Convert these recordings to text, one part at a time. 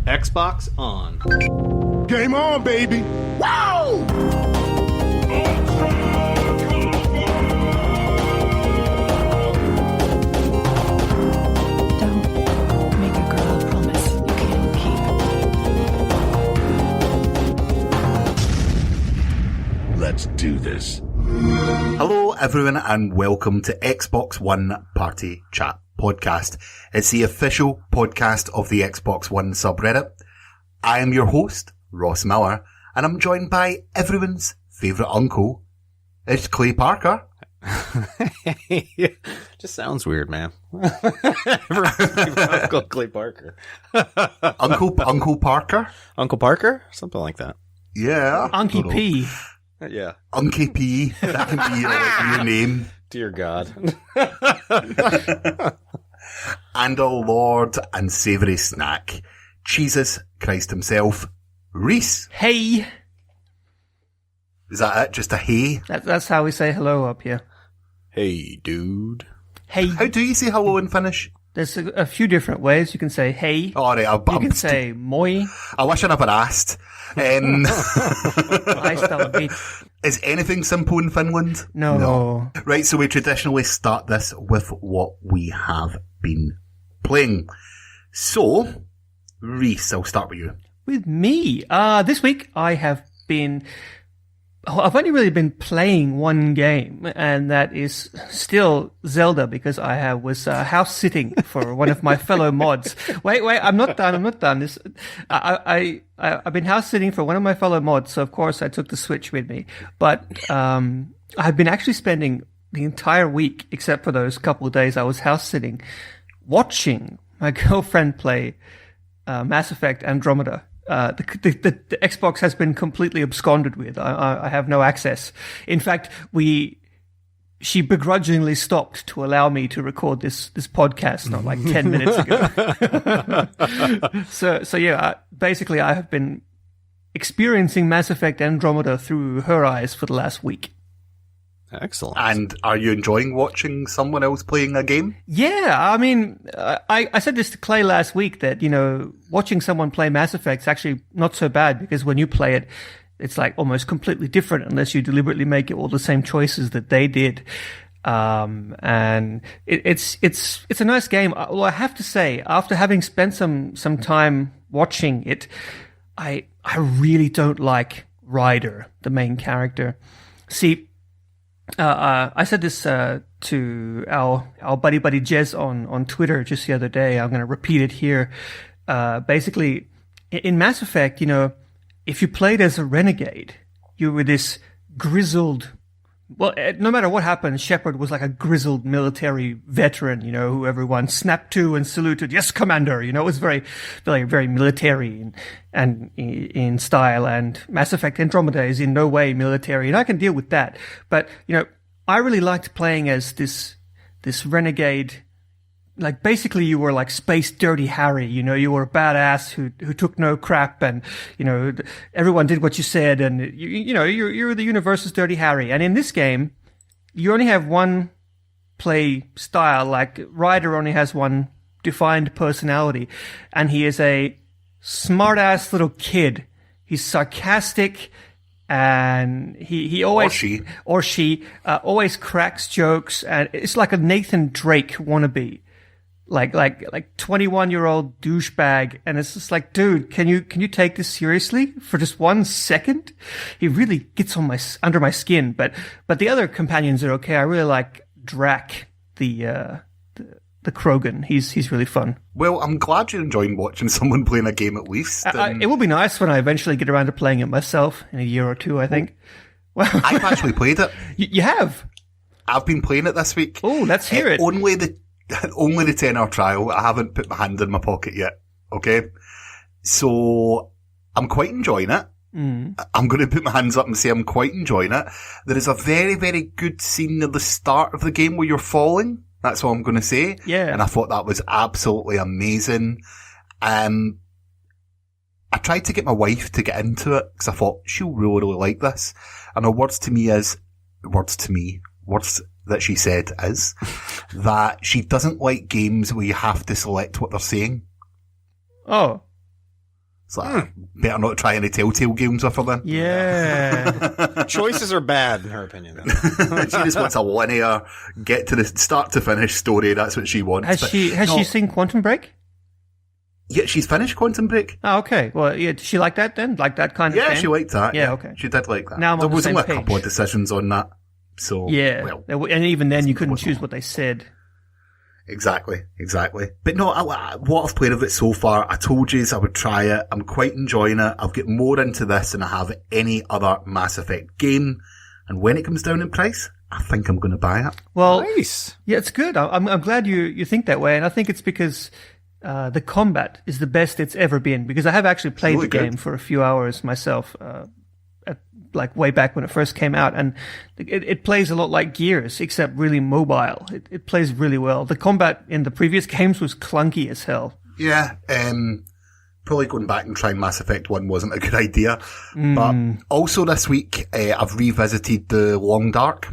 Xbox on. Game on, baby! Wow! Don't make a girl a promise you can't keep. Let's do this. Hello everyone and welcome to Xbox One Party Chat Podcast. It's the official podcast of the Xbox One Subreddit. I am your host, Ross Miller, and I'm joined by everyone's favourite uncle. It's Clay Parker. Just sounds weird, man. Uncle Clay Parker. Uncle Parker? Uncle Parker? Something like that. Yeah. Unky P. Yeah. Unky P. That can be your name. Dear God. And a lord and savoury snack. Jesus Christ himself. Rhys. Hey. Is that it? Just a hey? That's how we say hello up here. Hey, dude. Hey. How do you say hello in Finnish? There's a few different ways. You can say hey. Alright, You can say moi. I wish I never asked. Is anything simple in Finland? No. Right, so we traditionally start this with what we have been playing. So, Rhys, I'll start with you. With me. This week I've only really been playing one game, and that is still Zelda, because I was house sitting for one of my fellow mods. Wait, I'm not done. I've been house sitting for one of my fellow mods, so of course I took the Switch with me. But I've been actually spending the entire week, except for those couple of days I was house sitting, watching my girlfriend play Mass Effect Andromeda. The Xbox has been completely absconded with. I have no access. In fact, she begrudgingly stopped to allow me to record this podcast not like 10 minutes ago. So yeah, basically I have been experiencing Mass Effect Andromeda through her eyes for the last week. Excellent. And are you enjoying watching someone else playing a game? Yeah, I mean, I said this to Clay last week that, watching someone play Mass Effect is actually not so bad, because when you play it, it's like almost completely different unless you deliberately make all the same choices that they did. And it's a nice game. Well, I have to say, after having spent some time watching it, I really don't like Ryder, the main character. See, I said this to our buddy Jez on Twitter just the other day. I'm going to repeat it here. Basically, in Mass Effect, if you played as a renegade, you were this grizzled. Well, no matter what happened, Shepard was like a grizzled military veteran, who everyone snapped to and saluted. Yes, Commander. It was very, very, very military and in style. And Mass Effect Andromeda is in no way military, and I can deal with that. But I really liked playing as this renegade. Like, basically you were like Space Dirty Harry, you were a badass who took no crap, and, everyone did what you said, and you're the universe's Dirty Harry. And in this game, you only have one play style. Like, Ryder only has one defined personality, and he is a smart-ass little kid. He's sarcastic, and he always, or she always cracks jokes, and it's like a Nathan Drake wannabe. Like 21-year-old douchebag, and it's just like, dude, can you take this seriously for just 1 second? He really gets under my skin, but the other companions are okay. I really like Drac, the Krogan. He's really fun. Well, I'm glad you're enjoying watching someone playing a game at least. It will be nice when I eventually get around to playing it myself in a year or two, I think. Well, I've actually played it. You have? I've been playing it this week. Oh, let's hear it. Only the 10-hour trial. I haven't put my hand in my pocket yet. Okay? So, I'm quite enjoying it. I'm going to put my hands up and say I'm quite enjoying it. There is a very, very good scene at the start of the game where you're falling. That's all I'm going to say. Yeah. And I thought that was absolutely amazing. I tried to get my wife to get into it because I thought she'll really, really like this. And her words that she said is that she doesn't like games where you have to select what they're saying. Oh. It's like, better not try any Telltale games with her then. Yeah. Choices are bad, in her opinion. Then. She just wants a linear, get to the start to finish story. That's what she wants. Has she seen Quantum Break? Yeah, she's finished Quantum Break. Oh, okay. Well, yeah, did she like that then? Like that kind of Yeah, game? she liked that. Yeah, okay. She did like that. Now I'm on there the was same only a page. couple of decisions on that. So, Yeah. well, And even then, you couldn't wasn't choose all. what they said. Exactly. But no, what I've played of it so far, I told you I would try it. I'm quite enjoying it. I'll get more into this than I have any other Mass Effect game. And when it comes down in price, I think I'm going to buy it. Well, Nice. yeah, it's good. I'm glad you think that way. And I think it's because the combat is the best it's ever been. Because I have actually played Really the game good. for a few hours myself, like way back when it first came out. And it plays a lot like Gears, except really mobile. It plays really well. The combat in the previous games was clunky as hell. Yeah, probably going back and trying Mass Effect 1 wasn't a good idea. But also this week, I've revisited the Long Dark.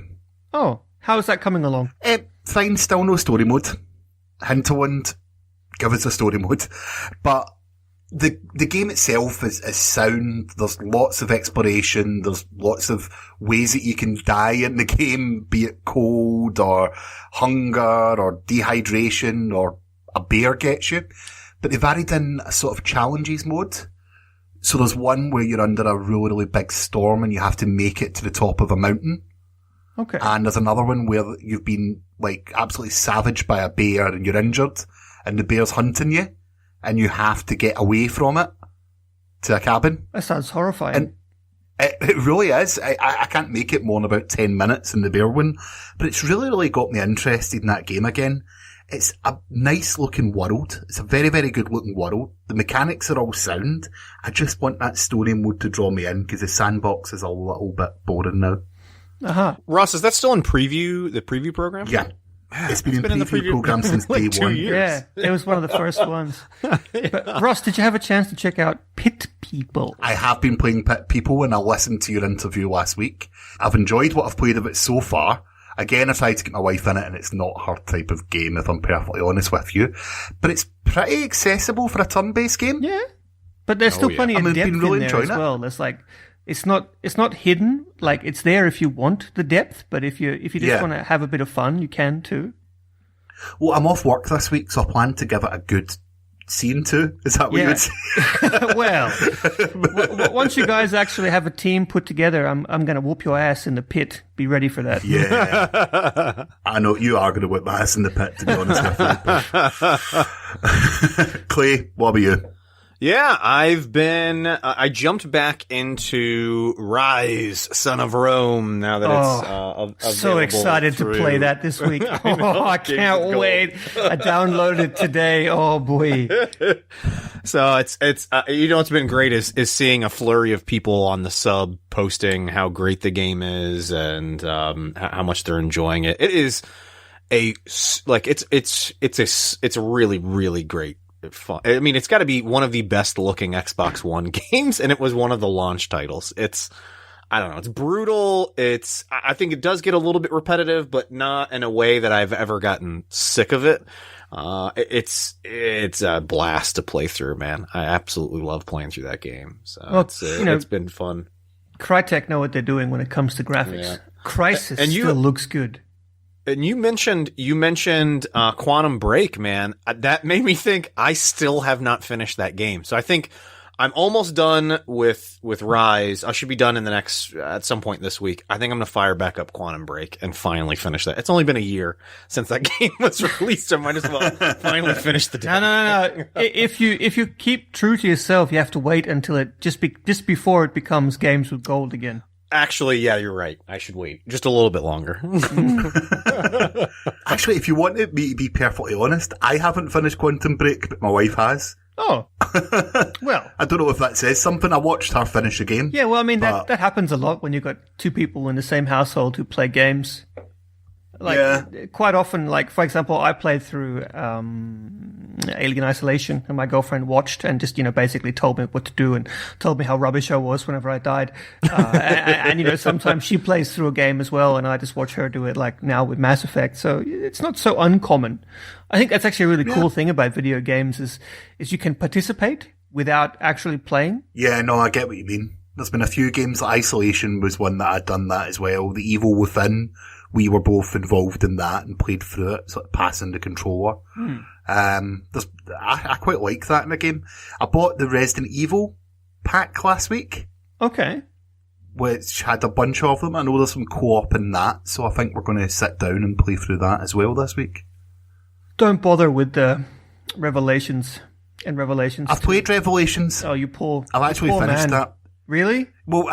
Oh, how is that coming along? Fine, still no story mode. Hinterland, give us a story mode. But the game itself is sound. There's lots of exploration. There's lots of ways that you can die in the game, be it cold or hunger or dehydration or a bear gets you. But they've added in a sort of challenges mode. So there's one where you're under a really, really big storm and you have to make it to the top of a mountain. Okay. And there's another one where you've been like absolutely savaged by a bear and you're injured and the bear's hunting you and you have to get away from it to a cabin. That sounds horrifying. And it really is. I can't make it more than about 10 minutes in the bear one, but it's really, really got me interested in that game again. It's a nice looking world. It's a very, very good looking world. The mechanics are all sound. I just want that story mode to draw me in because the sandbox is a little bit boring now. Uh-huh. Ross, is that still in preview? The preview program? Yeah. It's been been in in the preview preview program since like day 2 one. years. Yeah, it was one of the first ones. But Ross, did you have a chance to check out Pit People? I have been playing Pit People and I listened to your interview last week. I've enjoyed what I've played of it so far. Again, I tried to get my wife in it and it's not her type of game, if I'm perfectly honest with you. But it's pretty accessible for a turn-based game. Yeah, but there's still yeah. plenty of I've depth been really in there enjoying as it. well. There's like, it's not hidden. Like it's there if you want the depth, but if you just Yeah. want to have a bit of fun, you can too. Well, I'm off work this week, so I plan to give it a good scene to. Is that what you Yeah. would say? Well, once you guys actually have a team put together, I'm going to whoop your ass in the pit. Be ready for that. Yeah. I know you are going to whip my ass in the pit, to be honest with you. Clay, what about you? Yeah, I jumped back into Rise, Son of Rome, now that it's So available excited to through- play that this week. I Games can't with Gold. wait. I downloaded it today. Oh boy. So it's what's been great is seeing a flurry of people on the sub posting how great the game is and how much they're enjoying it. It is it's a really, really great fun. I mean, it's got to be one of the best looking Xbox One games, and it was one of the launch titles. I don't know, it's brutal. I think it does get a little bit repetitive, but not in a way that I've ever gotten sick of it. It's a blast to play through, man. I absolutely love playing through that game. So Well, it's been fun. Crytek know what they're doing when it comes to graphics. Yeah. Crysis And you- still looks good. And you mentioned Quantum Break, man. That made me think I still have not finished that game. So I think I'm almost done with Rise. I should be done at some point this week. I think I'm going to fire back up Quantum Break and finally finish that. It's only been a year since that game was released. I might as well finally finish the damn. No. If you keep true to yourself, you have to wait until it just before it becomes games with gold again. Actually, yeah, you're right. I should wait just a little bit longer. Actually, if you want me to be perfectly honest, I haven't finished Quantum Break, but my wife has. Oh, well. I don't know if that says something. I watched her finish the game. Yeah, well, I mean, But- that happens a lot when you've got two people in the same household who play games. Like, Yeah. quite often, like, for example, I played through Alien Isolation, and my girlfriend watched and just, basically told me what to do and told me how rubbish I was whenever I died. And sometimes she plays through a game as well, and I just watch her do it, like, now with Mass Effect. So it's not so uncommon. I think that's actually a really cool thing about video games is you can participate, without actually playing. Yeah, no, I get what you mean. There's been a few games, like Isolation was one that I'd done that as well. The Evil Within, we were both involved in that and played through it, sort of passing the controller. I quite like that in a game. I bought the Resident Evil pack last week, Okay. which had a bunch of them. I know there's some co-op in that, so I think we're going to sit down and play through that as well this week. Don't bother with the Revelations and Revelations. I've played Revelations. Oh, you poor. I've actually poor finished man. that. Really? Well,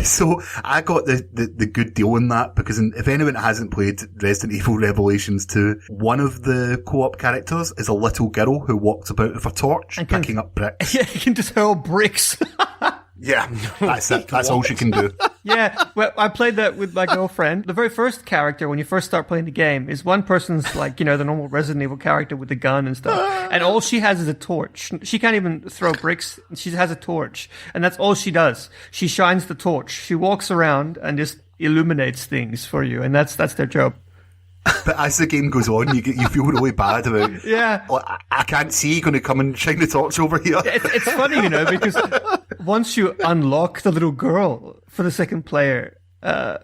so I got the good deal on that because if anyone hasn't played Resident Evil Revelations 2, one of the co-op characters is a little girl who walks about with a torch And can- picking up bricks. Yeah, you can just hurl bricks. Yeah, that's it. That's all she can do. Yeah, well, I played that with my girlfriend. The very first character, when you first start playing the game, is one person's like, the normal Resident Evil character with the gun and stuff. And all she has is a torch. She can't even throw bricks. She has a torch. And that's all she does. She shines the torch. She walks around and just illuminates things for you. And that's their job. But as the game goes on, you feel really bad about. Yeah. Like, I can't see you going to come and shine the torch over here. It's funny, because once you unlock the little girl for the second player,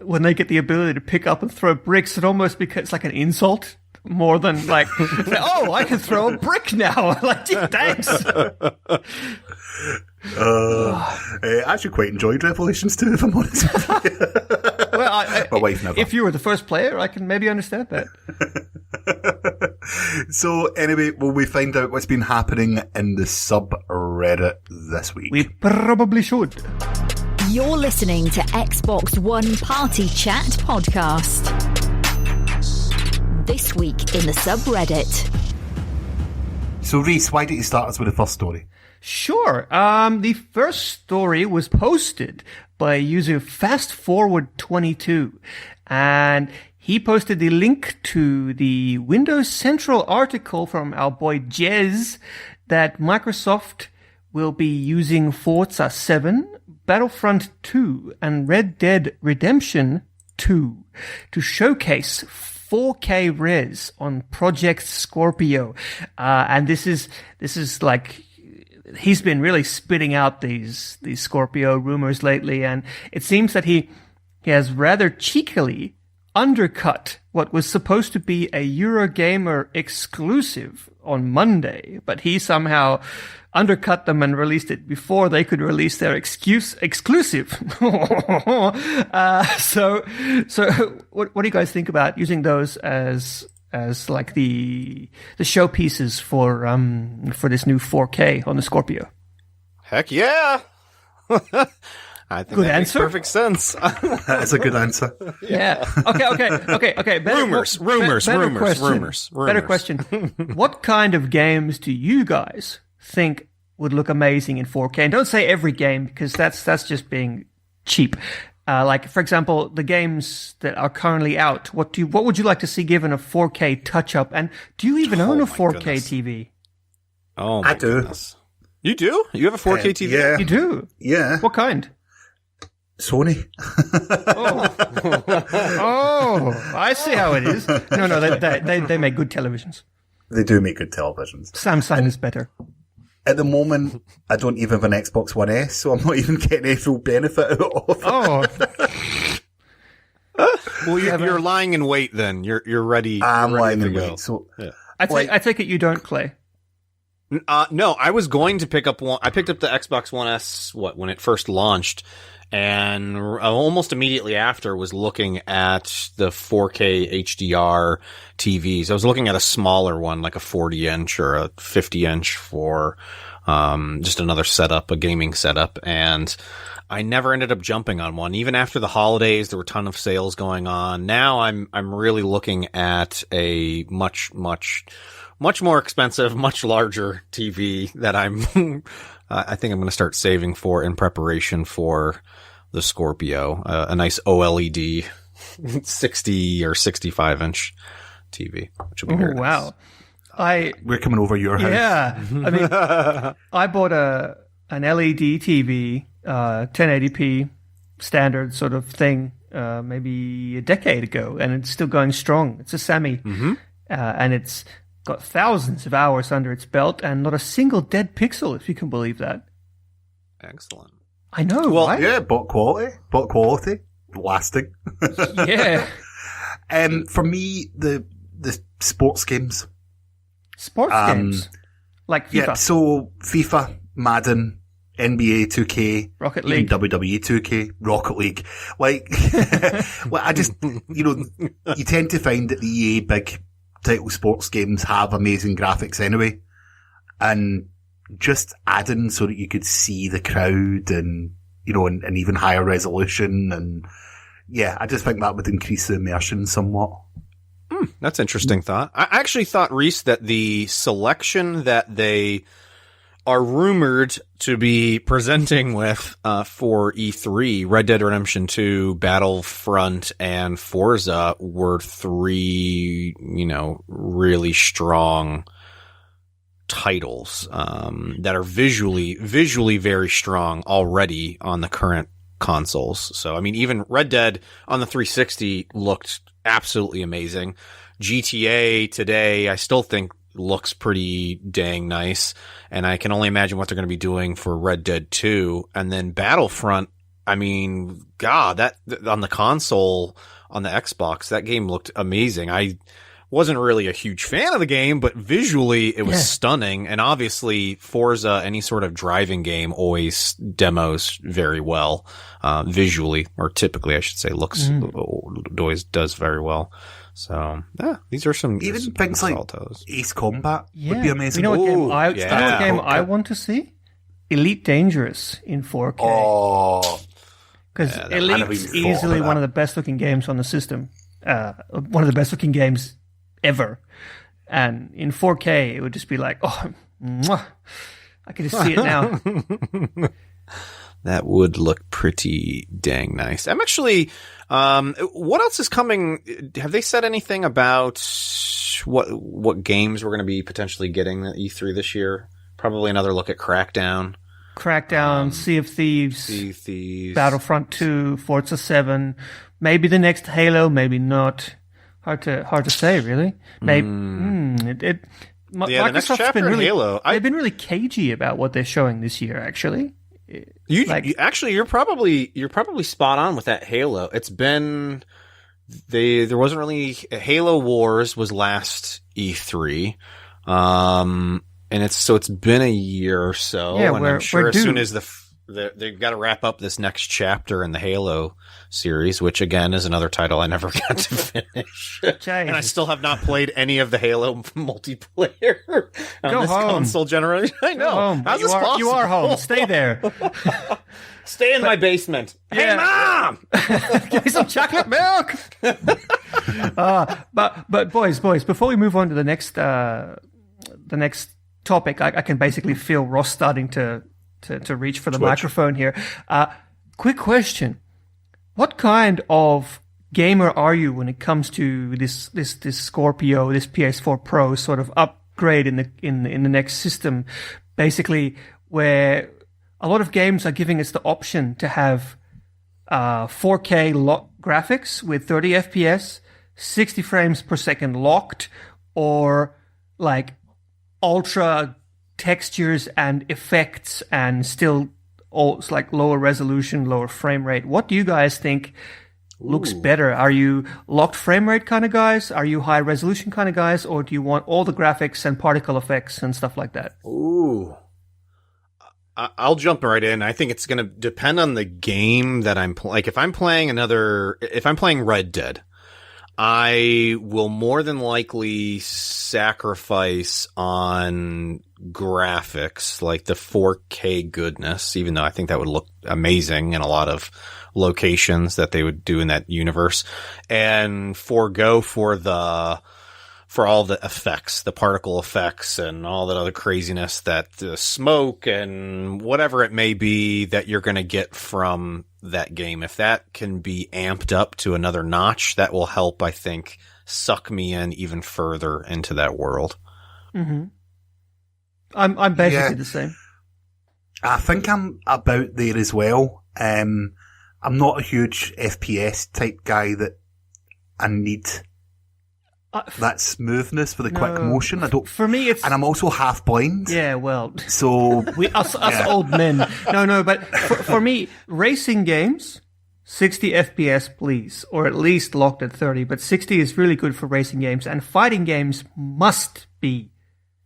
when they get the ability to pick up and throw bricks, it almost becomes like an insult more than like, oh, I can throw a brick now. Like, gee, thanks. I actually quite enjoyed Revelations 2, if I'm honest with you. Well, My wife never. If you were the first player, I can maybe understand that. So anyway, will we find out what's been happening in the subreddit this week? We probably should. You're listening to Xbox One Party Chat Podcast. This week in the subreddit. So Rhys, why don't you start us with the first story? Sure. The first story was posted by user FastForward22, and he posted the link to the Windows Central article from our boy Jez that Microsoft will be using Forza 7, Battlefront 2, and Red Dead Redemption 2 to showcase 4K res on Project Scorpio. And this is like, he's been really spitting out these Scorpio rumors lately, and it seems that he has rather cheekily undercut what was supposed to be a Eurogamer exclusive on Monday, but he somehow undercut them and released it before they could release their exclusive. So what do you guys think about using those as like the showpieces for this new 4K on the Scorpio? Heck yeah. I think Good that answer. makes perfect sense. That's a good answer. Yeah. Okay. Rumors. Better question. What kind of games do you guys think would look amazing in 4K? And don't say every game, because that's just being cheap. Like, for example, the games that are currently out. What would you like to see given a 4K touch-up? And do you even own a 4K goodness. TV? Oh my I do. goodness. You do? You have a 4K TV? Yeah. You do? Yeah. What kind? Sony. Oh, I see how it is. No, they make good televisions. They do make good televisions. Samsung is better. At the moment, I don't even have an Xbox One S, so I'm not even getting any full benefit out of it. Oh, Well, you're lying in wait then. You're ready. I'm you're ready lying to in go. wait. So, Yeah. I take it you don't, Clay. No, I was going to pick up one. I picked up the Xbox One S when it first launched, and almost immediately after was looking at the 4K HDR TVs. I was looking at a smaller one, like a 40-inch or a 50-inch for just another setup, a gaming setup, and I never ended up jumping on one. Even after the holidays, there were a ton of sales going on. Now I'm really looking at a much more expensive, much larger TV that I think I'm going to start saving for in preparation for the Scorpio, a nice OLED 60 or 65 inch TV, which will be very Wow. we're coming over your house. Yeah. I mean, I bought an LED TV, 1080p standard sort of thing, maybe a decade ago, and it's still going strong. It's a Sammy, and it's got thousands of hours under its belt and not a single dead pixel, if you can believe that. Excellent. I know, Well, right? Yeah, bot quality, lasting. Yeah. For me, the sports games. Sports games. Like FIFA. Yeah, so FIFA, Madden, NBA 2K, Rocket even League. WWE 2K, Rocket League. Like, well, I just, you tend to find that the EA big title sports games have amazing graphics anyway. And just adding so that you could see the crowd and, and even higher resolution. And yeah, I just think that would increase the immersion somewhat. That's interesting thought. I actually thought, Rhys, that the selection that they are rumored to be presenting with for E3, Red Dead Redemption 2, Battlefront, and Forza were three, really strong titles that are visually very strong already on the current consoles. So, I mean, even Red Dead on the 360 looked absolutely amazing. GTA today, I still think looks pretty dang nice, and I can only imagine what they're going to be doing for Red Dead 2. And then Battlefront, I mean, God, that on the console, on the Xbox, that game looked amazing. I wasn't really a huge fan of the game, but visually it was stunning. And obviously Forza, any sort of driving game, always demos very well, visually, or typically I should say always does very well. So yeah, these are some Even some things like saltos. Ace Combat Yeah. would be amazing. You know what game I, yeah. you know what game I want to see? Elite Dangerous in 4K. Oh, Because I never Elite's even thought easily about one that. of the best looking games on the system. One of the best looking games ever. And in 4K, it would just be like, oh, mwah. I can just see it now. That would look pretty dang nice. I'm actually, what else is coming? Have they said anything about what games we're going to be potentially getting at E3 this year? Probably another look at Crackdown. Sea of Thieves, Sea of Thieves. Battlefront 2, Forza 7, maybe the next Halo, maybe not. Hard to say, really. Maybe the next Microsoft's chapter been in really, Halo. They've been really cagey about what they're showing this year. Actually, You're probably spot on with that Halo. It's been there wasn't really Halo Wars was last E3. And it's been a year or so, Yeah, and we're I'm sure as due. soon as they've got to wrap up this next chapter in the Halo series, which again is another title I never got to finish, and I still have not played any of the Halo multiplayer on Go this home. console generation. I know. home. How's this possible? You are home. Stay there. Stay in my basement. Hey, Yeah. Mom! Give me some chocolate milk. But boys, before we move on to the next topic, I can basically feel Ross starting to reach for the microphone here. Quick question: what kind of gamer are you when it comes to this Scorpio, this PS4 Pro sort of upgrade in the next system? Basically, where a lot of games are giving us the option to have 4K graphics with 30 FPS, 60 frames per second locked, or like ultra textures and effects and still it's like lower resolution, lower frame rate. What do you guys think looks better? Are you locked frame rate kind of guys? Are you high resolution kind of guys? Or do you want all the graphics and particle effects and stuff like that? Ooh. I'll jump right in. I think it's going to depend on the game that I'm playing. Like if I'm playing Red Dead, I will more than likely sacrifice on graphics, like the 4K goodness, even though I think that would look amazing in a lot of locations that they would do in that universe, and forego for all the effects, the particle effects and all that other craziness, that the smoke and whatever it may be that you're going to get from that game. If that can be amped up to another notch, that will help, I think, suck me in even further into that world. Mm-hmm. I'm basically the same. I think I'm about there as well. I'm not a huge FPS type guy that I need. that smoothness for the quick motion. I don't. For me, it's and I'm also half blind. yeah. Well, So us old men. No. But for me, racing games, 60 FPS, please, or at least locked at 30. But 60 is really good for racing games, and fighting games must be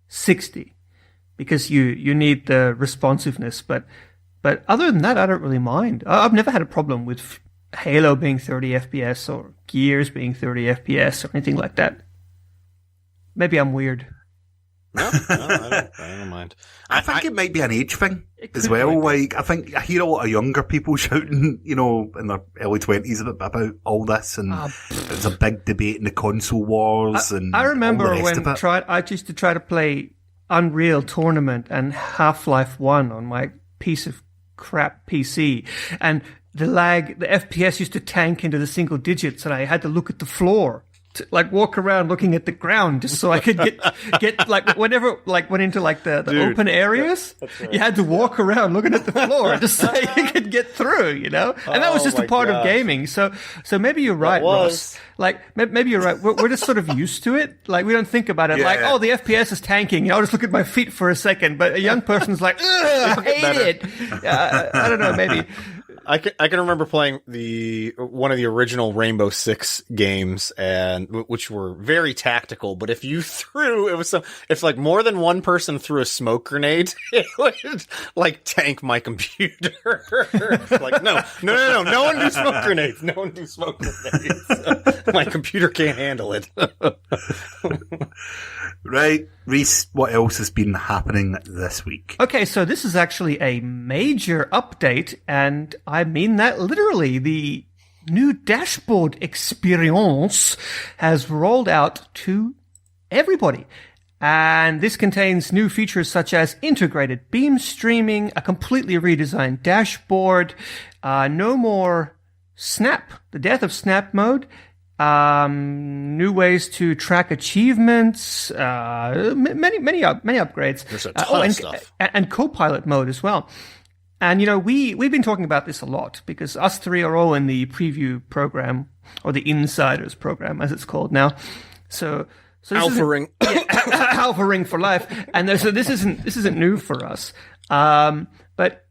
60 because you need the responsiveness. But other than that, I don't really mind. I've never had a problem with Halo being 30 FPS or Gears being 30 FPS or anything like that. Maybe I'm weird. No, I don't mind. I think it might be an age thing as could well. be. Like, I think I hear a lot of younger people shouting, in their early 20s about all this, and it was a big debate in the console wars. And I remember all the rest when of it. I used to try to play Unreal Tournament and Half-Life 1 on my piece of crap PC, and the FPS used to tank into the single digits, and I had to look at the floor. To, walk around looking at the ground just so I could get whenever went into the open areas, you had to walk around looking at the floor just so you could get through, and that was just a part of gaming. So maybe you're right, Ross. Maybe you're right. We're just sort of used to it. We don't think about it the FPS is tanking. I'll just look at my feet for a second. But a young person's like, ugh, I hate it. I don't know, maybe. I can remember playing one of the original Rainbow Six games, and which were very tactical. But if you if more than one person threw a smoke grenade, it would tank my computer. No one do smoke grenades. No one do smoke grenades. My computer can't handle it. Right, Rhys, what else has been happening this week? Okay, so this is actually a major update, and I mean that literally. The new dashboard experience has rolled out to everybody. And this contains new features such as integrated beam streaming, a completely redesigned dashboard, no more Snap, the death of Snap mode, new ways to track achievements, many upgrades. There's a ton of stuff. And Copilot mode as well. And, we've been talking about this a lot because us three are all in the preview program, or the Insiders program, as it's called now. So Alpha Ring. Alpha Ring for life. And so this isn't new for us. But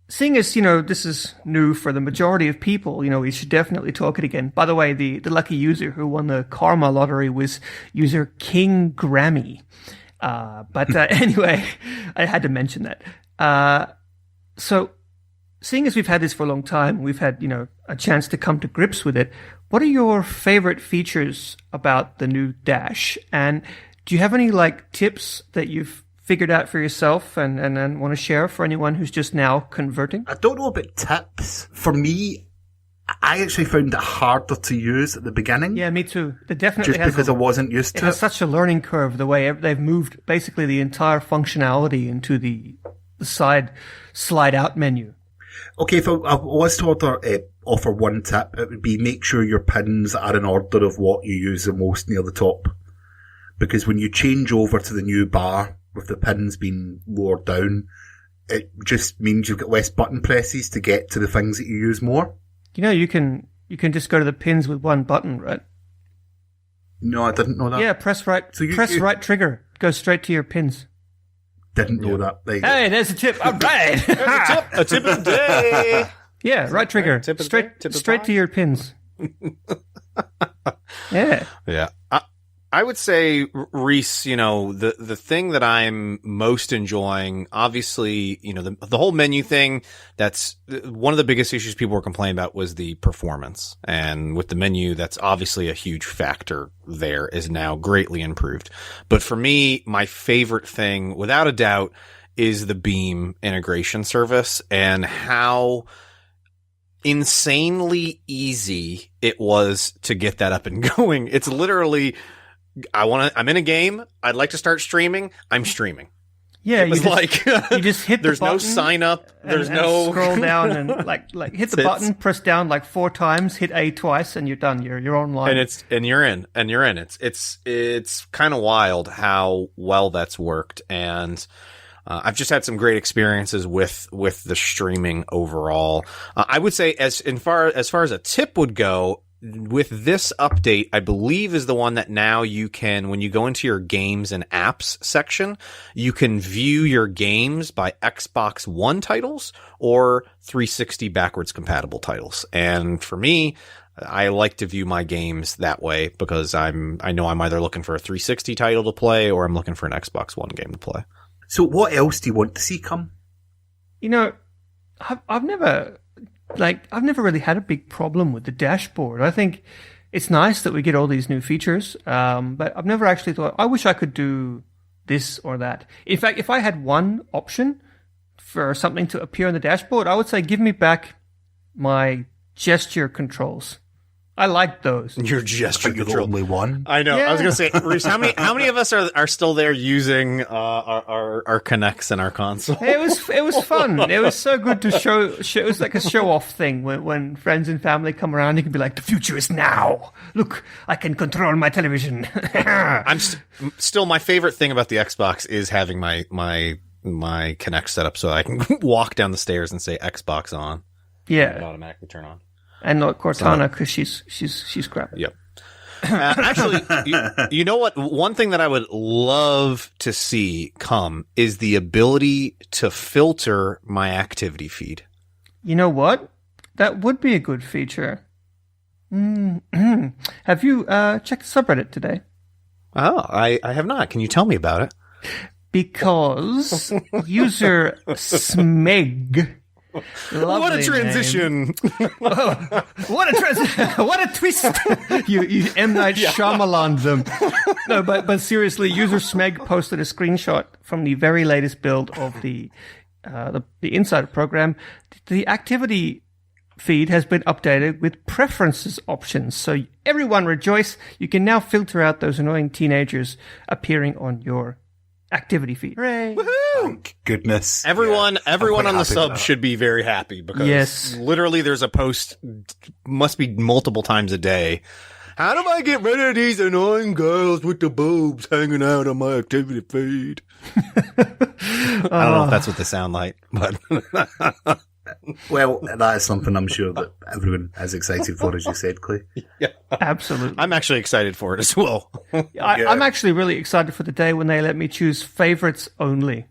seeing as, this is new for the majority of people, we should definitely talk it again. By the way, the lucky user who won the Karma lottery was user King Grammy. But anyway, I had to mention that. So seeing as we've had this for a long time, we've had, a chance to come to grips with it. What are your favorite features about the new Dash? And do you have any tips that you've figured out for yourself and want to share for anyone who's just now converting? I don't know about tips. For me, I actually found it harder to use at the beginning. Yeah, me too. It definitely just because I wasn't used to it. It has such a learning curve, the way they've moved basically the entire functionality into the slide out menu. Okay, if I was to offer one tip, it would be make sure your pins are in order of what you use the most near the top. Because when you change over to the new bar with the pins being lowered down, it just means you've got less button presses to get to the things that you use more. You can just go to the pins with one button, right? No, I didn't know that. Yeah, press right right trigger. Go straight to your pins. Didn't know that. Hey, there's a tip. All right. A tip of the day. Yeah, right trigger. Tip of the straight day? Tip of straight to your pins. Yeah. Yeah. I would say, Rhys, the thing that I'm most enjoying, obviously, the whole menu thing, that's one of the biggest issues people were complaining about was the performance. And with the menu, that's obviously a huge factor there, is now greatly improved. But for me, my favorite thing, without a doubt, is the Beam integration service and how insanely easy it was to get that up and going. It's literally, I'm in a game. I'd like to start streaming. I'm streaming. Yeah, you just hit the there's button. No sign up. There's and no scroll down and hit the button, press down 4 times, hit A twice, and you're done. You're online. And you're in. It's kind of wild how well that's worked. And I've just had some great experiences with the streaming overall. I would say as far as a tip would go, with this update, I believe is the one that now you can, when you go into your games and apps section, you can view your games by Xbox One titles or 360 backwards compatible titles. And for me, I like to view my games that way because I know I'm either looking for a 360 title to play or I'm looking for an Xbox One game to play. So what else do you want to see come? You know, I've never really had a big problem with the dashboard. I think it's nice that we get all these new features, but I've never actually thought, I wish I could do this or that. In fact, if I had one option for something to appear on the dashboard, I would say give me back my gesture controls. I like those. Your gesture You're the control. only one. I know. Yeah. I was going to say, Rhys, how many of us are still there using our Kinects and our console? It was fun. It was so good to show. It was like a show off thing when friends and family come around. You can be like, "The future is now. Look, I can control my television." I'm still my favorite thing about the Xbox is having my Kinect set up so I can walk down the stairs and say Xbox on. It Yeah, automatically turn on. and not Cortana because she's crap. Yep. Actually, you know what? One thing that I would love to see come is the ability to filter my activity feed. You know what? That would be a good feature. Have you checked the subreddit today? Oh, I have not. Can you tell me about it? Because user Smeg. What Lovely a transition! What a twist! you M. Night Shyamalan them. No, but seriously, user Smeg posted a screenshot from the very latest build of the Insider program. The activity feed has been updated with preferences options. So everyone rejoice! You can now filter out those annoying teenagers appearing on your activity feed. Hooray! Thank goodness. Everyone I'm on quite the happy sub with that. should be very happy because Yes. literally there's a post, must be multiple times a day. How do I get rid of these annoying girls with the boobs hanging out on my activity feed? I don't know if that's what they sound like, but Well, that is something I'm sure that everyone is excited for, as you said, Clay. Absolutely. I'm actually excited for it as well. I'm actually really excited for the day when they let me choose favorites only.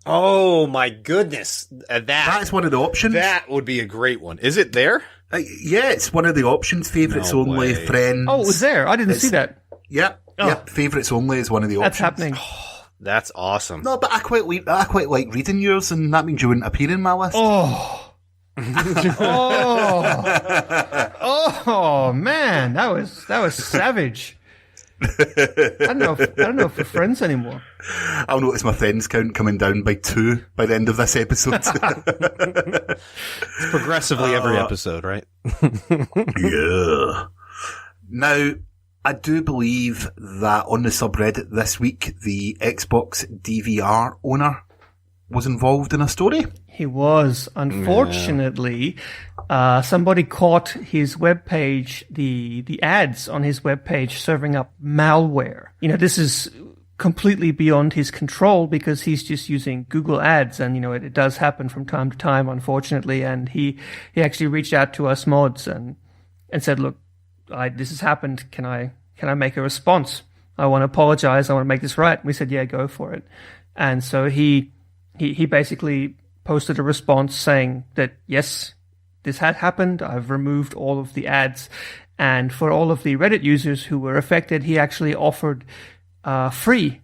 Oh my goodness. That is one of the options. That would be a great one. Is it there? Yeah, it's one of the options. Favourites No only, way. friends. Oh, it was there. I didn't see that. Yep, yep. Favourites only is one of the That's options. happening. That's awesome. No, but I quite like reading yours, and that means you wouldn't appear in my list. Oh. Oh man, that was savage. I don't know if we're friends anymore. I'll notice my friends count coming down by 2 by the end of this episode. It's progressively every episode, right? Yeah. Now, I do believe that on the subreddit this week, the Xbox DVR owner was involved in a story. He was. Unfortunately, somebody caught his webpage, the ads on his webpage serving up malware. You know, this is completely beyond his control because he's just using Google Ads, and you know it does happen from time to time, unfortunately. And he actually reached out to us mods and said, "Look, this has happened. Can I make a response? I want to apologize. I want to make this right." And we said, "Yeah, go for it." And so he basically posted a response saying that yes, this had happened. I've removed all of the ads, and for all of the Reddit users who were affected, he actually offered free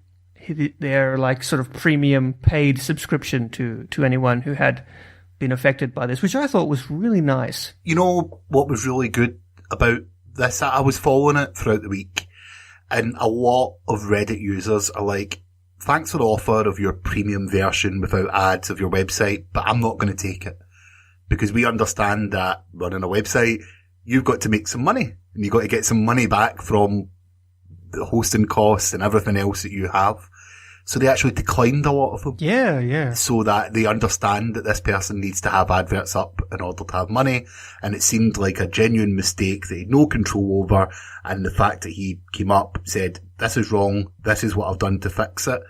their like sort of premium paid subscription to anyone who had been affected by this, which I thought was really nice. You know what was really good about this? I was following it throughout the week, and a lot of Reddit users are like, thanks for the offer of your premium version without ads of your website, but I'm not going to take it. Because we understand that running a website, you've got to make some money, and you've got to get some money back from the hosting costs and everything else that you have. So they actually declined a lot of them. Yeah. So that they understand that this person needs to have adverts up in order to have money. And it seemed like a genuine mistake that he had no control over. And the fact that he came up, said, this is wrong, this is what I've done to fix it.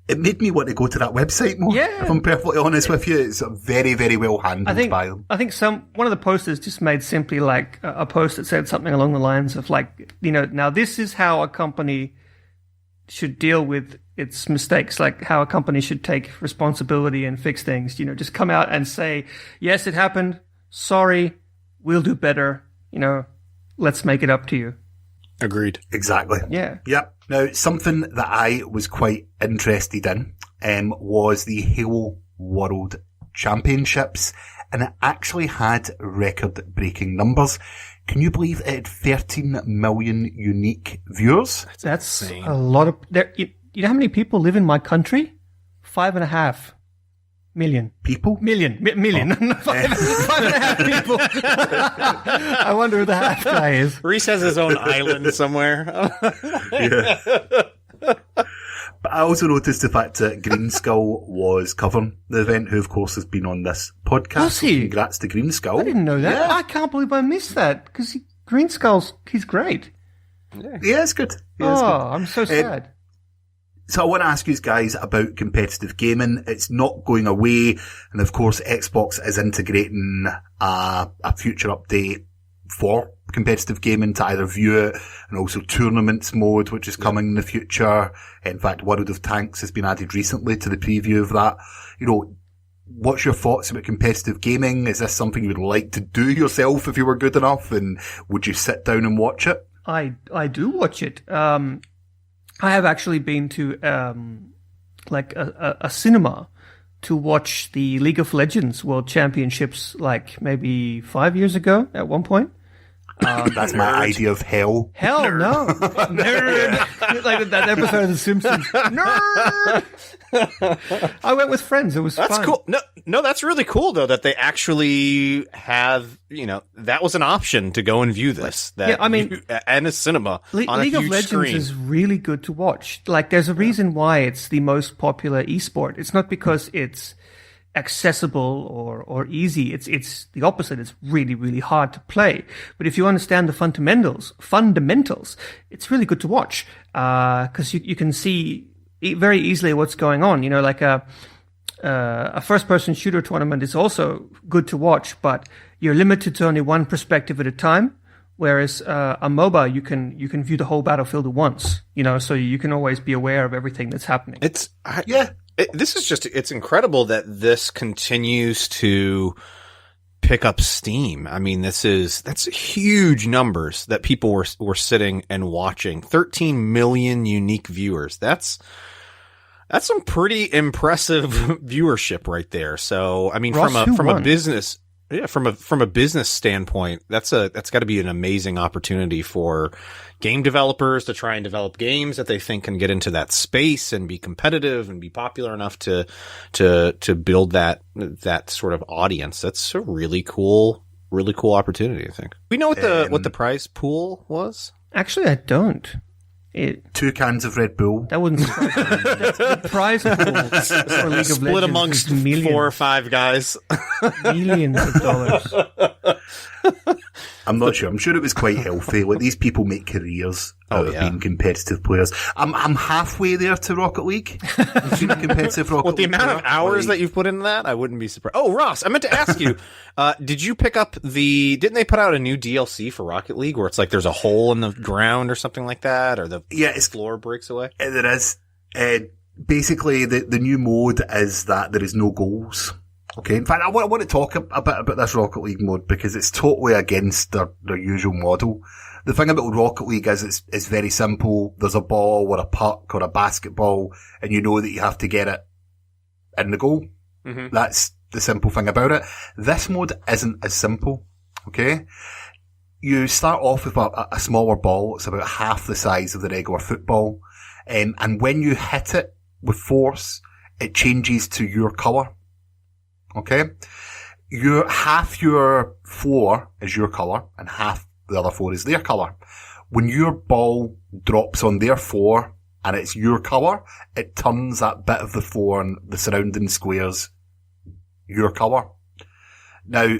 it made me want to go to that website more. Yeah. If I'm perfectly honest with you, it's very, very well handled by them. I think one of the posters just made simply like a post that said something along the lines of like, now this is how a company should deal with its mistakes, like how a company should take responsibility and fix things. Just come out and say, yes, it happened. Sorry, we'll do better. Let's make it up to you. Agreed. Exactly. Yeah. Yep. Now, something that I was quite interested in was the Halo World Championships, and it actually had record-breaking numbers. Can you believe it had 13 million unique viewers? That's insane. a lot of... You know how many people live in my country? 5.5 million. People? Million. 5.5 people. I wonder who the half guy is. Rhys has his own island somewhere. Yeah. But I also noticed the fact that Green Skull was covering the event, who of course has been on this podcast. Was he? Congrats to Green Skull. I didn't know that. Yeah, I can't believe I missed that because Green Skull's, he's great. yeah, it's good. Yeah, it's good. I'm so sad. So I want to ask you guys about competitive gaming. It's not going away. And of course, Xbox is integrating a future update for competitive gaming to either view it, and also tournaments mode, which is coming in the future. In fact, World of Tanks has been added recently to the preview of that. What's your thoughts about competitive gaming? Is this something you would like to do yourself if you were good enough? And would you sit down and watch it? I do watch it. I have actually been to a cinema to watch the League of Legends World Championships, like maybe 5 years ago at one point. That's my idea of hell. Hell no, nerd! Like that episode of The Simpsons. Nerd. I went with friends. It was That's fun. cool. No, that's really cool though that they actually have. That was an option to go and view this. And a cinema on a League of huge Legends screen. is really good to watch. Like, there's a reason why it's the most popular esport. It's not because it's accessible or easy. It's the opposite. It's really, really hard to play. But if you understand the fundamentals, it's really good to watch. Cause you can see very easily what's going on. Like a first person shooter tournament is also good to watch, but you're limited to only one perspective at a time. Whereas, a MOBA, you can view the whole battlefield at once, so you can always be aware of everything that's happening. It's incredible that this continues to pick up steam. I mean, that's huge numbers that people were sitting and watching. 13 million unique viewers. That's some pretty impressive viewership right there. So, I mean, from a business standpoint, that's got to be an amazing opportunity for game developers to try and develop games that they think can get into that space and be competitive and be popular enough to build that sort of audience. That's a really cool opportunity, I think. We know what the prize pool was? Actually, I don't. 2 cans of Red Bull. That wouldn't surprise me. The prize pool for League of Legends split amongst is millions, 4 or 5 guys. millions of dollars. I'm not sure. I'm sure it was quite healthy. Like, these people make careers out of being competitive players. I'm halfway there to Rocket League. Being a competitive Rocket With the League amount of player. hours that you've put into that, I wouldn't be surprised. Oh, Ross, I meant to ask you, did you pick up didn't they put out a new DLC for Rocket League where it's like there's a hole in the ground or something like that, or the floor breaks away? There is. Basically, the new mode is that there is no goals. Okay, in fact, I want to talk a bit about this Rocket League mode because it's totally against their usual model. The thing about Rocket League is it's very simple. There's a ball or a puck or a basketball, and you know that you have to get it in the goal. Mm-hmm. That's the simple thing about it. This mode isn't as simple. Okay, you start off with a smaller ball. It's about half the size of the regular football, and when you hit it with force, it changes to your colour. Okay? Half your floor is your colour and half the other floor is their colour. When your ball drops on their floor and it's your colour, it turns that bit of the floor and the surrounding squares your colour. Now,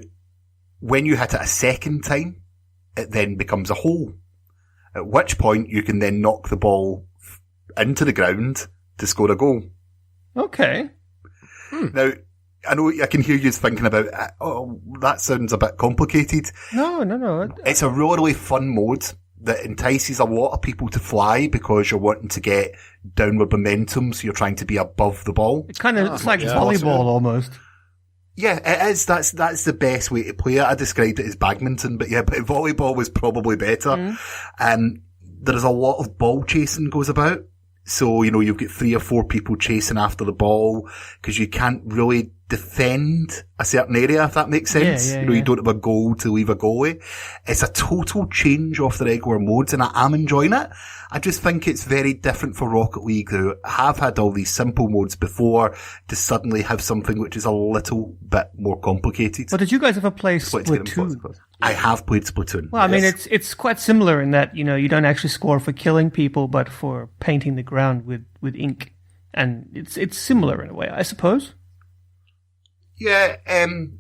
when you hit it a second time, it then becomes a hole. At which point you can then knock the ball into the ground to score a goal. Okay. Now, I know I can hear you thinking about, that sounds a bit complicated. No. It's a really fun mode that entices a lot of people to fly because you're wanting to get downward momentum, so you're trying to be above the ball. It's like volleyball almost. Yeah, it is. That's the best way to play it. I described it as badminton, but volleyball was probably better. There's a lot of ball chasing goes about. So, you've got 3 or 4 people chasing after the ball because you can't really defend a certain area, if that makes sense. You don't have a goal to leave a goalie. It's a total change off the regular modes and I am enjoying it. I just think it's very different for Rocket League, who have had all these simple modes before, to suddenly have something which is a little bit more complicated. But did you guys ever play Splatoon? I have played Splatoon. Well, I mean, it's quite similar in that, you don't actually score for killing people, but for painting the ground with ink. And it's similar in a way, I suppose. Yeah,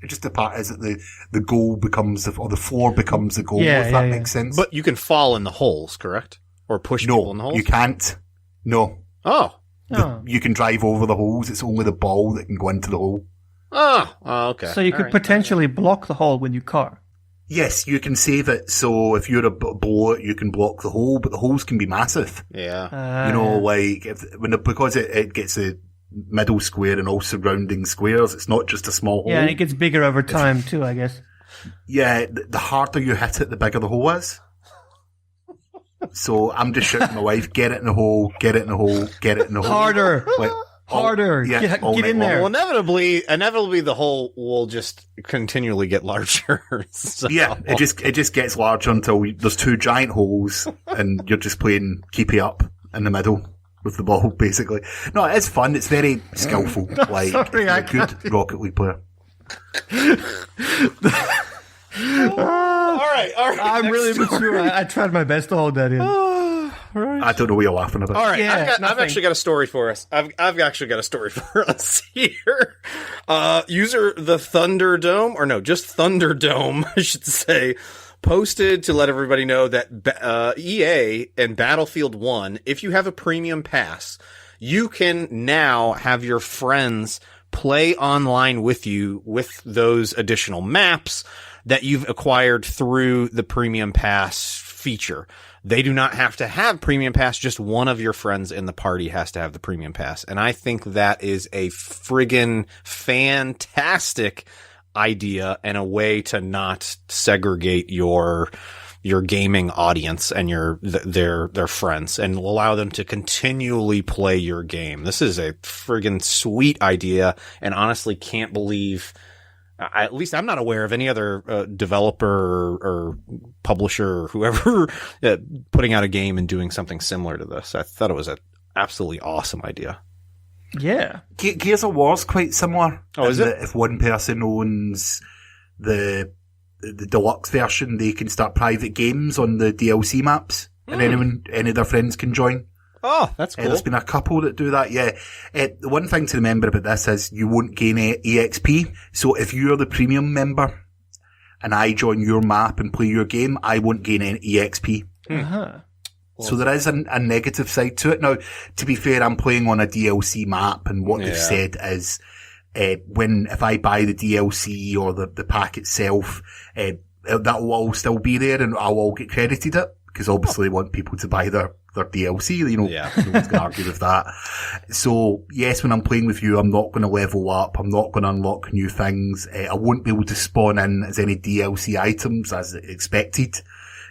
just the part is that the goal becomes or the floor becomes the goal, if that makes sense. But you can fall in the holes, correct? Or push people in the holes? You can't. No. Oh. You can drive over the holes. It's only the ball that can go into the hole. Oh, okay. So you could potentially block the hole with your car. Yes, you can save it. So if you're a blower, you can block the hole, but the holes can be massive. Yeah. Because it gets the middle square and all surrounding squares, it's not just a small hole. Yeah, and it gets bigger over time too, I guess. Yeah, the harder you hit it, the bigger the hole is. So I'm just shouting at my wife, get it in the hole, get it in the hole, get it in the hole. Harder! Harder! Get in there. Well, inevitably the hole will just continually get larger. So. Yeah, it just gets larger until there's 2 giant holes and you're just playing keepy up in the middle with the ball, basically. No, it's fun. It's very skillful. Like, sorry, a good Rocket League player. All right. I'm really mature. I tried my best to hold that in. Right. I don't know what you're laughing about. All right, Yeah, I've actually got a story for us. I've actually got a story for us here. User the Thunderdome, or no, just Thunderdome, I should say, posted to let everybody know that EA and Battlefield 1, if you have a premium pass, you can now have your friends play online with you with those additional maps that you've acquired through the premium pass feature. They do not have to have premium pass. Just one of your friends in the party has to have the premium pass. And I think that is a friggin' fantastic idea and a way to not segregate your gaming audience and their friends and allow them to continually play your game. This is a friggin' sweet idea, and honestly can't believe, at least I'm not aware of any other developer or publisher or whoever putting out a game and doing something similar to this. I thought it was an absolutely awesome idea. Yeah. Gears of War's quite similar. Oh, is it? If one person owns the deluxe version, they can start private games on the DLC maps, and any of their friends can join. Oh, that's cool. There's been a couple that do that, yeah. The one thing to remember about this is you won't gain EXP. So if you're the premium member and I join your map and play your game, I won't gain any EXP. Uh-huh. So there is a negative side to it. Now, to be fair, I'm playing on a DLC map, and what they've said is if I buy the DLC or the pack itself, that will all still be there and I'll all get credited it, because obviously they want people to buy their DLC, no one's going to argue with that. So, yes, when I'm playing with you, I'm not going to level up, I'm not going to unlock new things, I won't be able to spawn in as any DLC items as expected,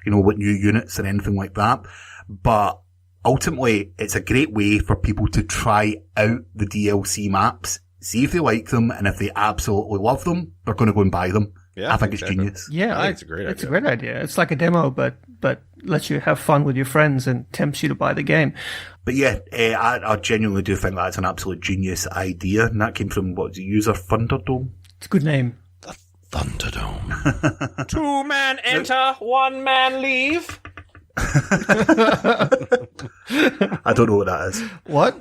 with new units and anything like that. But ultimately, it's a great way for people to try out the DLC maps, see if they like them, and if they absolutely love them, they're going to go and buy them. Yeah, I think it's genius. Yeah, I think it's a great idea. It's a great idea. It's like a demo, but lets you have fun with your friends and tempts you to buy the game. But yeah, I genuinely do think that's an absolute genius idea, and that came from, user Thunderdome? It's a good name. The Thunderdome. 2 man enter, 1 man leave. I don't know what that is. What?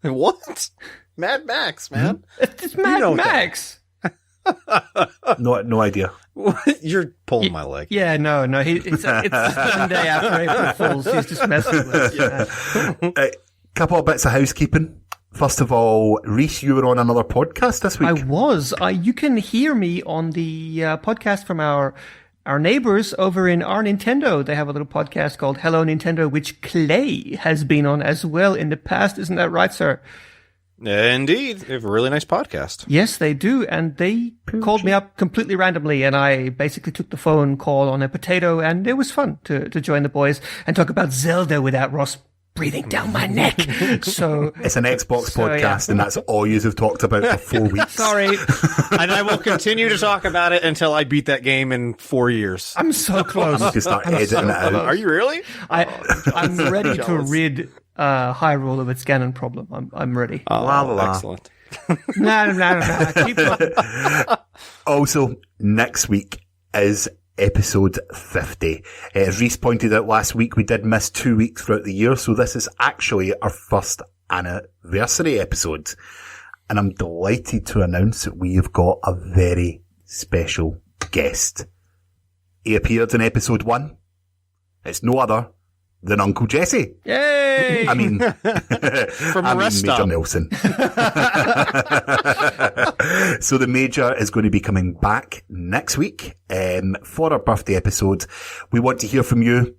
What? Mad Max, man. It's Mad Max. No idea. You're pulling my leg. Yeah, no. It's Sunday after April Fools. He's just messing with us. Yeah. A couple of bits of housekeeping. first of all, Rhys, you were on another podcast this week. I was. You can hear me on the podcast from our neighbors over in our Nintendo. They have a little podcast called Hello Nintendo, which Clay has been on as well in the past. Isn't that right, sir? Indeed. They have a really nice podcast. Yes, they do. And they called me up completely randomly, and I basically took the phone call on a potato, and it was fun to join the boys and talk about Zelda without Ross breathing down my neck. So it's an Xbox podcast, and that's all you have talked about for 4 weeks. Sorry. And I will continue to talk about it until I beat that game in 4 years. I'm so close. You can start editing it out. Are you really? I'm ready to rid Hyrule of its Ganon problem. I'm ready. Oh, excellent. No. Keep going. Also, next week is episode 50. As Rhys pointed out last week, we did miss 2 weeks throughout the year, so this is actually our first anniversary episode. And I'm delighted to announce that we have got a very special guest. He appeared in episode 1. It's no other than Uncle Jessy. Yay! I mean, From a rest Major stop. Nelson. So the Major is going to be coming back next week for our birthday episode. We want to hear from you.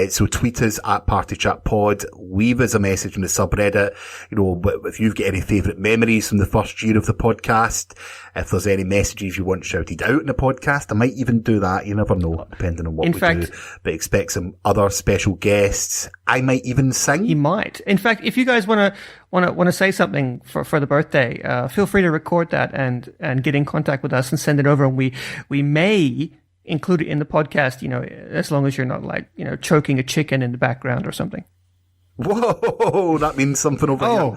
So tweet us at PartyChatPod, leave us a message in the subreddit. You know, if you've got any favourite memories from the first year of the podcast, if there's any messages you want shouted out in the podcast, I might even do that. You never know, depending on what we do. But expect some other special guests. I might even sing. He might. In fact, if you guys want to say something for the birthday, feel free to record that and get in contact with us and send it over, and we may include it in the podcast, you know, as long as you're not like, you know, choking a chicken in the background or something. Whoa, that means something over here.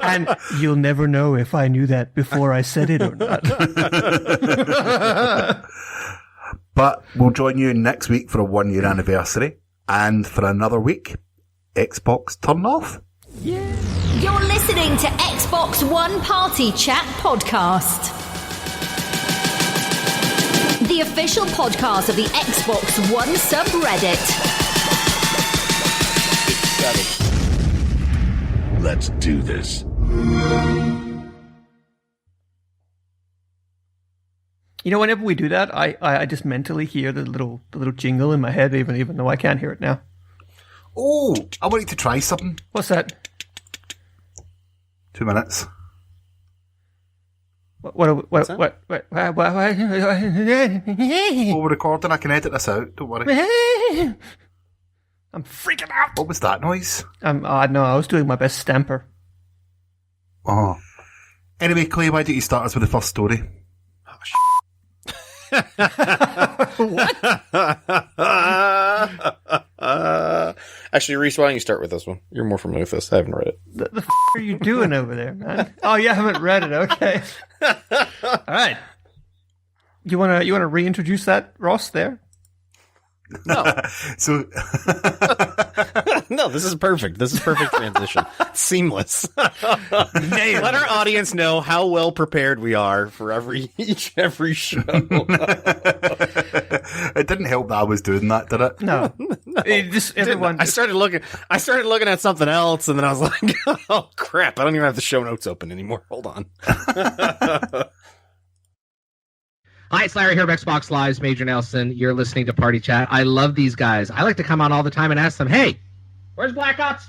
And you'll never know if I knew that before I said it or not. But we'll join you next week for a 1 year anniversary, and for another week, Xbox Turn Off. You're listening to Xbox One Party Chat Podcast, the official podcast of the Xbox One subreddit. Let's do this. You know, whenever we do that, I just mentally hear the little jingle in my head, even though I can't hear it now. Oh, I want you to try something. What's that? 2 minutes. What? Oh, we're recording. I can edit this out. Don't worry. I'm freaking out. What was that noise? No, I was doing my best stamper. Oh. Anyway, Clay, why don't you start us with the first story? Actually, Rhys, why don't you start with this one? You're more familiar with this. I haven't read it. The f*** are you doing over there, man? Oh, you haven't read it. Okay. All right. You wanna reintroduce that, Ross? There. No. So, No, this is perfect. This is perfect transition. Seamless. Let our audience know how well prepared we are for every show. it didn't help that I was doing that, did it? No. It just everyone. I started looking at something else, and then I was like, "Oh crap! I don't even have the show notes open anymore." Hold on. Hi, it's Larry here of Xbox Live's Major Nelson. You're listening to Party Chat. I love these guys. I like to come on all the time and ask them, hey, where's Black Ops 2?